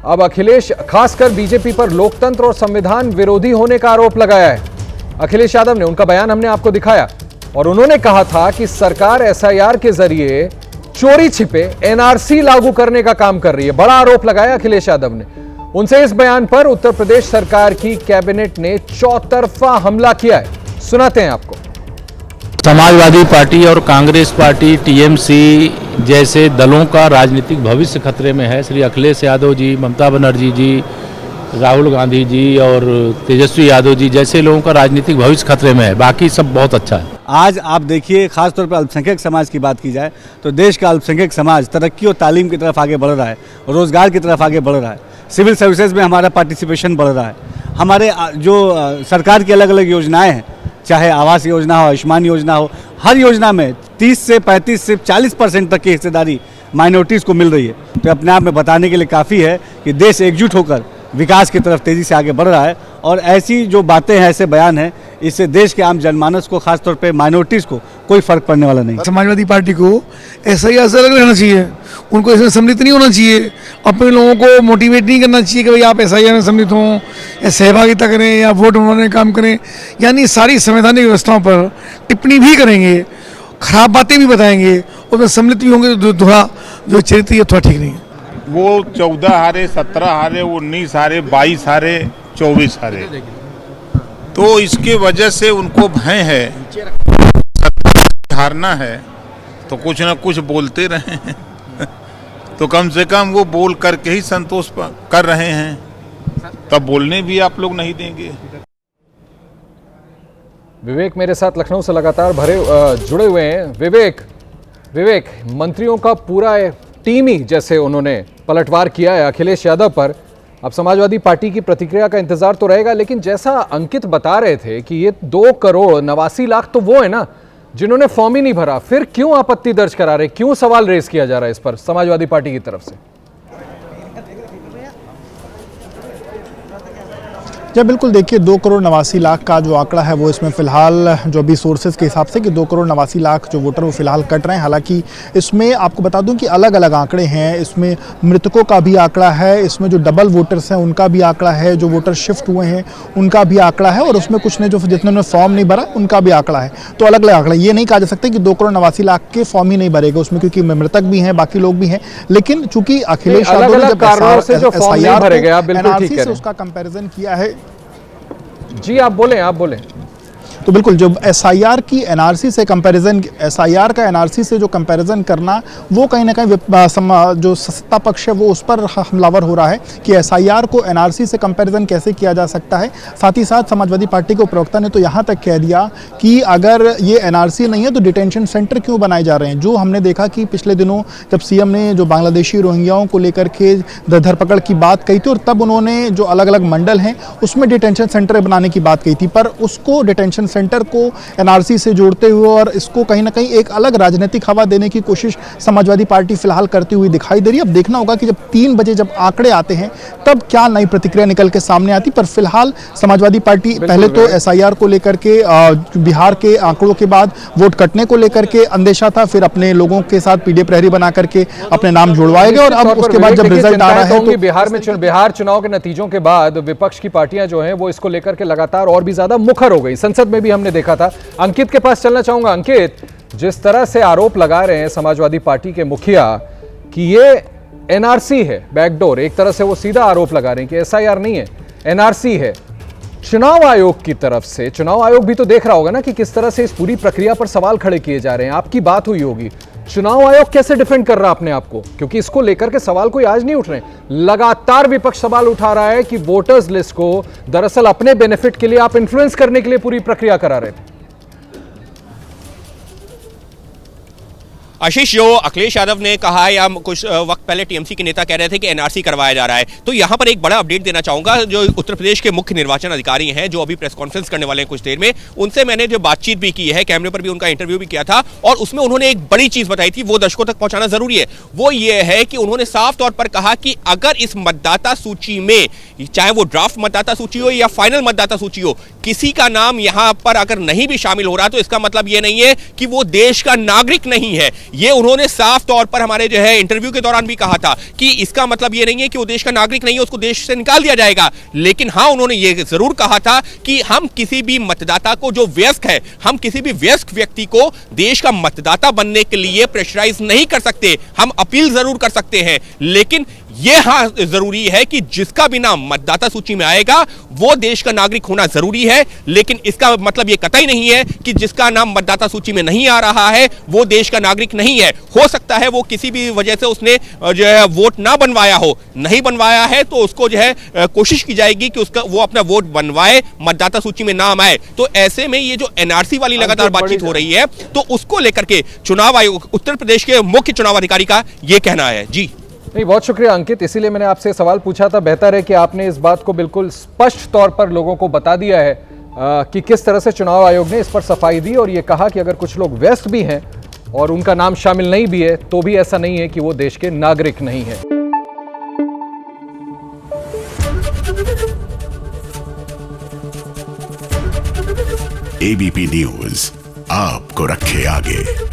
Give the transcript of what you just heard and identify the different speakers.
Speaker 1: अब अखिलेश खासकर बीजेपी पर लोकतंत्र और संविधान विरोधी होने का आरोप लगाया है। अखिलेश यादव ने, उनका बयान हमने आपको दिखाया और उन्होंने कहा था कि सरकार एसआईआर के जरिए चोरी छिपे एनआरसी लागू करने का काम कर रही है। बड़ा आरोप लगाया अखिलेश यादव ने। उनसे इस बयान पर उत्तर प्रदेश सरकार की कैबिनेट ने चौतरफा हमला किया है। सुनाते हैं आपको।
Speaker 2: समाजवादी पार्टी और कांग्रेस पार्टी, टीएमसी जैसे दलों का राजनीतिक भविष्य खतरे में है। श्री अखिलेश यादव जी, ममता बनर्जी जी, राहुल गांधी जी और तेजस्वी यादव जी जैसे लोगों का राजनीतिक भविष्य खतरे में है। बाकी सब बहुत अच्छा है।
Speaker 3: आज आप देखिए, खासतौर पर अल्पसंख्यक समाज की बात की जाए तो देश का अल्पसंख्यक समाज तरक्की और तालीम की तरफ आगे बढ़ रहा है, रोजगार की तरफ आगे बढ़ रहा है, सिविल सर्विसेज में हमारा पार्टिसिपेशन बढ़ रहा है। हमारे जो सरकार की अलग अलग योजनाएं हैं, चाहे आवास योजना हो, आयुष्मान योजना हो, हर योजना में 30 से 35 से 40% तक की हिस्सेदारी माइनॉरिटीज़ को मिल रही है। तो अपने आप में बताने के लिए काफ़ी है कि देश एकजुट होकर विकास की तरफ तेज़ी से आगे बढ़ रहा है। और ऐसी जो बातें हैं, ऐसे बयान हैं, इससे देश के आम जनमानस को, खासतौर पे माइनॉरिटीज़ को कोई फर्क पड़ने वाला नहीं।
Speaker 4: समाजवादी पार्टी को एसआईआर से अलग रहना चाहिए, उनको इसमें सम्मिलित नहीं होना चाहिए, अपने लोगों को मोटिवेट नहीं करना चाहिए कि भाई आप एसआईआर में सम्मिलित हों या सहभागिता करें या वोट बनाने का काम करें, यानी सारी संवैधानिक व्यवस्थाओं पर टिप्पणी भी करेंगे, खराब बातें भी बताएंगे, उसमें सम्मिलित भी होंगे तो थोड़ा जो चरित्र है थोड़ा ठीक नहीं है।
Speaker 5: वो 14 हारे, 17 हारे, 19 हारे, 22 हारे, 24 हारे, तो इसके वजह से उनको भय है, हारना है तो कुछ ना कुछ बोलते रहे हैं तो कम से कम वो बोल करके ही संतोष कर रहे हैं, तब बोलने भी आप लोग नहीं देंगे।
Speaker 1: विवेक मेरे साथ लखनऊ से लगातार जुड़े हुए हैं। विवेक, मंत्रियों का पूरा टीम ही जैसे उन्होंने पलटवार किया है अखिलेश यादव पर। अब समाजवादी पार्टी की प्रतिक्रिया का इंतजार तो रहेगा, लेकिन जैसा अंकित बता रहे थे कि ये 2,89,00,000 तो वो है ना जिन्होंने फॉर्म ही नहीं भरा, फिर क्यों आपत्ति दर्ज करा रहे, क्यों सवाल रेज किया जा रहा है इस पर समाजवादी पार्टी की तरफ से?
Speaker 6: जब बिल्कुल देखिए 2,89,00,000 का जो आंकड़ा है वो इसमें फ़िलहाल जो अभी सोर्सेज के हिसाब से कि 2,89,00,000 जो वोटर वो फ़िलहाल कट रहे हैं। हालांकि इसमें आपको बता दूं कि अलग अलग आंकड़े हैं। इसमें मृतकों का भी आंकड़ा है, इसमें जो डबल वोटर्स हैं उनका भी आंकड़ा है, जो वोटर शिफ्ट हुए हैं उनका भी आंकड़ा है, और उसमें कुछ ने जो जितने ने फॉर्म नहीं भरा उनका भी आंकड़ा है। तो अलग अलग आंकड़ा, ये नहीं कहा जा सकता कि 2,89,00,000 के फॉर्म ही नहीं भरेगा उसमें, क्योंकि मृतक भी हैं, बाकी लोग भी हैं। लेकिन चूंकि अखिलेश यादव ने जब एनआरसी से उसका कंपेरिजन किया है।
Speaker 1: जी आप बोलें।
Speaker 6: तो बिल्कुल जब एसआईआर की एनआरसी से कंपैरिजन, एसआईआर का एनआरसी से जो कंपैरिजन करना, वो कहीं ना कहीं जो सत्ता पक्ष है वो उस पर हमलावर हो रहा है कि एसआईआर को एनआरसी से कंपैरिजन कैसे किया जा सकता है। साथ ही साथ समाजवादी पार्टी के प्रवक्ता ने तो यहाँ तक कह दिया कि अगर ये एनआरसी नहीं है तो डिटेंशन सेंटर क्यों बनाए जा रहे हैं। जो हमने देखा कि पिछले दिनों जब सीएम ने जो बांग्लादेशी रोहिंग्याओं को लेकर के धरपकड़ की बात कही थी, और तब उन्होंने जो अलग अलग मंडल हैं उसमें डिटेंशन सेंटर बनाने की बात कही थी, पर उसको डिटेंशन सेंटर को एनआरसी से जोड़ते हुए और इसको कहीं ना कहीं एक अलग राजनीतिक हवा देने की कोशिश समाजवादी पार्टी फिलहाल करती हुई दिखाई दे रही है। अब देखना होगा कि जब 3 बजे जब आंकड़े आते हैं तब क्या नई प्रतिक्रिया निकल के सामने आती। पर फिलहाल समाजवादी पार्टी पहले तो एसआईआर को लेकर के बिहार के आंकड़ों के बाद वोट कटने को लेकर के अंदेशा था, फिर अपने लोगों के साथ पीडीए प्रहरी बना करके अपने नाम जुड़वाएगा, और अब उसके बाद जब रिजल्ट आ रहा है तो
Speaker 1: बिहार चुनाव के नतीजों के बाद विपक्ष की पार्टियां जो हैं वो इसको लेकर के लगातार और भी ज्यादा मुखर हो गई। संसद में भी हमने देखा था। अंकित के पास चलना चाहूंगा। अंकित, जिस तरह से आरोप लगा रहे हैं समाजवादी पार्टी के मुखिया कि ये एनआरसी है, बैकडोर, एक तरह से वो सीधा आरोप लगा रहे हैं कि एसआईआर नहीं है, एनआरसी है। चुनाव आयोग की तरफ से, चुनाव आयोग भी तो देख रहा होगा ना कि किस तरह से इस पूरी प्रक्रिया पर सवाल खड़े किए जा रहे हैं। आपकी बात हुई होगी, चुनाव आयोग कैसे डिफेंड कर रहा है अपने आप को, क्योंकि इसको लेकर के सवाल कोई आज नहीं उठ रहे हैं। लगातार विपक्ष सवाल उठा रहा है कि वोटर्स लिस्ट को दरअसल अपने बेनिफिट के लिए आप इन्फ्लुएंस करने के लिए पूरी प्रक्रिया करा रहे थे।
Speaker 7: आशीष, जो अखिलेश यादव ने कहा या कुछ वक्त पहले टीएमसी के नेता कह रहे थे कि एनआरसी करवाया जा रहा है, तो यहां पर एक बड़ा अपडेट देना चाहूंगा। जो उत्तर प्रदेश के मुख्य निर्वाचन अधिकारी हैं, जो अभी प्रेस कॉन्फ्रेंस करने वाले हैं कुछ देर में, उनसे मैंने जो बातचीत भी की है, कैमरे पर भी उनका इंटरव्यू भी किया था, और उसमें उन्होंने एक बड़ी चीज बताई थी, वो दर्शकों तक पहुंचाना जरूरी है। वो ये है कि उन्होंने साफ तौर पर कहा कि अगर इस मतदाता सूची में, चाहे वो ड्राफ्ट मतदाता सूची हो या फाइनल मतदाता सूची हो, किसी का नाम यहां पर अगर नहीं भी शामिल हो रहा तो इसका मतलब यह नहीं है कि वो देश का नागरिक नहीं है। ये उन्होंने साफ तौर पर हमारे जो है इंटरव्यू के दौरान भी कहा था कि इसका मतलब ये नहीं है कि वो देश का नागरिक नहीं है, उसको देश से निकाल दिया जाएगा। लेकिन हाँ, उन्होंने ये जरूर कहा था कि हम किसी भी मतदाता को जो वयस्क है, हम किसी भी वयस्क व्यक्ति को देश का मतदाता बनने के लिए प्रेशराइज नहीं कर सकते। हम अपील जरूर कर सकते हैं, लेकिन ये हाँ जरूरी है कि जिसका भी नाम मतदाता सूची में आएगा वो देश का नागरिक होना जरूरी है। लेकिन इसका मतलब ये कतई नहीं है कि जिसका नाम मतदाता सूची में नहीं आ रहा है वो देश का नागरिक नहीं है। हो सकता है वो किसी भी वजह से उसने जो है वोट ना बनवाया हो, नहीं बनवाया है तो उसको जो है कोशिश की जाएगी कि उसका वो अपना वोट बनवाए, मतदाता सूची में नाम आए। तो ऐसे में ये जो एनआरसी वाली लगातार बातचीत हो रही है, तो उसको लेकर के चुनाव आयोग, उत्तर प्रदेश के मुख्य चुनाव अधिकारी का ये कहना है। जी
Speaker 1: नहीं, बहुत शुक्रिया अंकित। इसीलिए मैंने आपसे सवाल पूछा था। बेहतर है कि आपने इस बात को बिल्कुल स्पष्ट तौर पर लोगों को बता दिया है कि किस तरह से चुनाव आयोग ने इस पर सफाई दी और ये कहा कि अगर कुछ लोग व्यस्त भी हैं और उनका नाम शामिल नहीं भी है तो भी ऐसा नहीं है कि वो देश के नागरिक नहीं है।
Speaker 8: एबीपी न्यूज आपको रखे आगे।